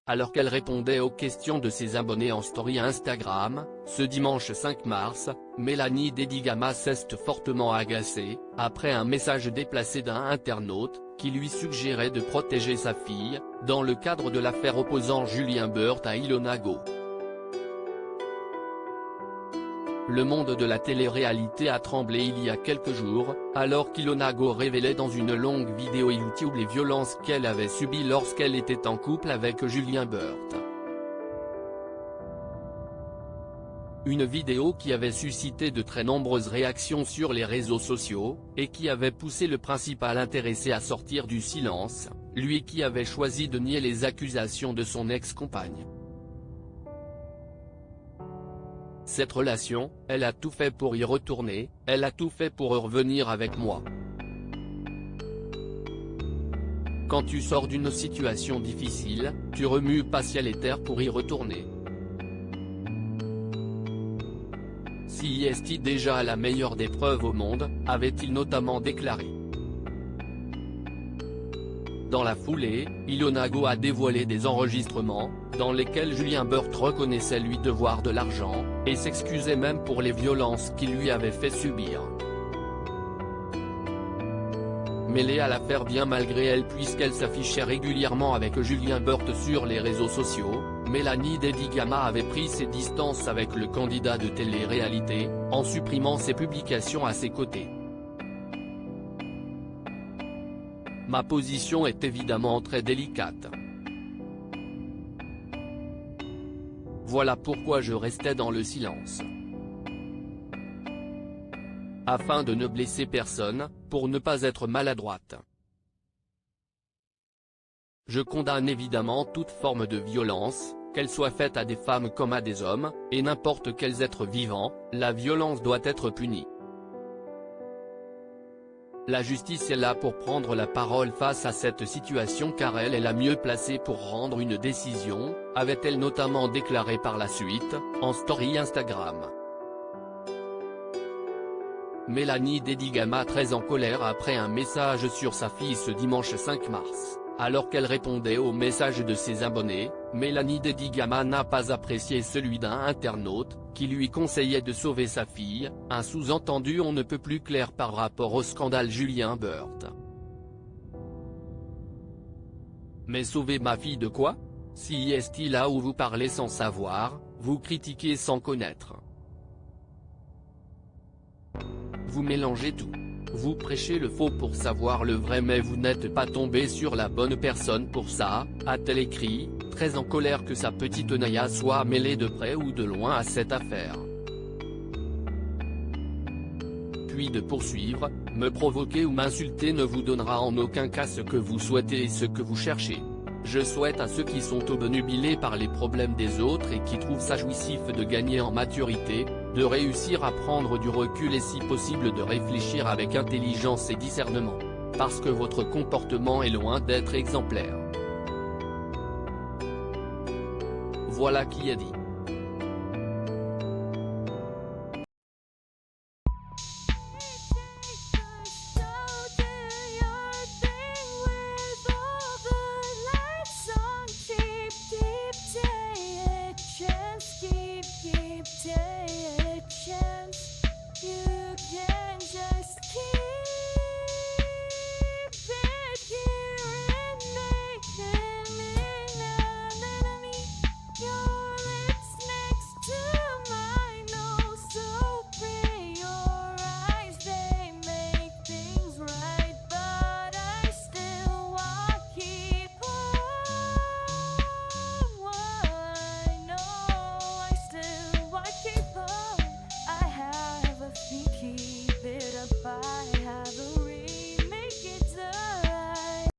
alors qu'elle répondait aux questions de ses abonnés en story Instagram. Ce dimanche 5 mars, Mélanie Dedigama s'est fortement agacée, après un message déplacé d'un internaute, qui lui suggérait de protéger sa fille, dans le cadre de l'affaire opposant Julien Bert à Ilona Go. Le monde de la télé-réalité a tremblé il y a quelques jours, alors qu'Ilona Go révélait dans une longue vidéo YouTube les violences qu'elle avait subies lorsqu'elle était en couple avec Julien Bert. Une vidéo qui avait suscité de très nombreuses réactions sur les réseaux sociaux, et qui avait poussé le principal intéressé à sortir du silence, lui qui avait choisi de nier les accusations de son ex-compagne. Cette relation, elle a tout fait pour y retourner, elle a tout fait pour revenir avec moi. Quand tu sors d'une situation difficile, tu remues pas ciel et terre pour y retourner. Si est-il déjà à la meilleure des preuves au monde, avait-il notamment déclaré. Dans la foulée, Ilona Go a dévoilé des enregistrements, dans lesquels Julien Bert reconnaissait lui devoir de l'argent, et s'excusait même pour les violences qu'il lui avait fait subir. Mêlée à l'affaire bien malgré elle puisqu'elle s'affichait régulièrement avec Julien Bert sur les réseaux sociaux, Mélanie Dedigama avait pris ses distances avec le candidat de télé-réalité, en supprimant ses publications à ses côtés. Ma position est évidemment très délicate. Voilà pourquoi je restais dans le silence. Afin de ne blesser personne, pour ne pas être maladroite. Je condamne évidemment toute forme de violence, qu'elle soit faite à des femmes comme à des hommes, et n'importe quels êtres vivants, la violence doit être punie. La justice est là pour prendre la parole face à cette situation car elle est la mieux placée pour rendre une décision, avait-elle notamment déclaré par la suite, en story Instagram. Mélanie Dedigama très en colère après un message sur sa fille ce dimanche 5 mars. Alors qu'elle répondait aux messages de ses abonnés, Mélanie Dedigama n'a pas apprécié celui d'un internaute, qui lui conseillait de sauver sa fille, un sous-entendu on ne peut plus clair par rapport au scandale Julien Bert. Mais sauver ma fille de quoi? Si est-il là où vous parlez sans savoir, vous critiquez sans connaître. Vous mélangez tout. Vous prêchez le faux pour savoir le vrai mais vous n'êtes pas tombé sur la bonne personne pour ça, a-t-elle écrit, très en colère que sa petite Naya soit mêlée de près ou de loin à cette affaire. Puis de poursuivre, me provoquer ou m'insulter ne vous donnera en aucun cas ce que vous souhaitez et ce que vous cherchez. Je souhaite à ceux qui sont obnubilés par les problèmes des autres et qui trouvent ça jouissif de gagner en maturité, de réussir à prendre du recul et si possible de réfléchir avec intelligence et discernement. Parce que votre comportement est loin d'être exemplaire. Voilà qui est dit.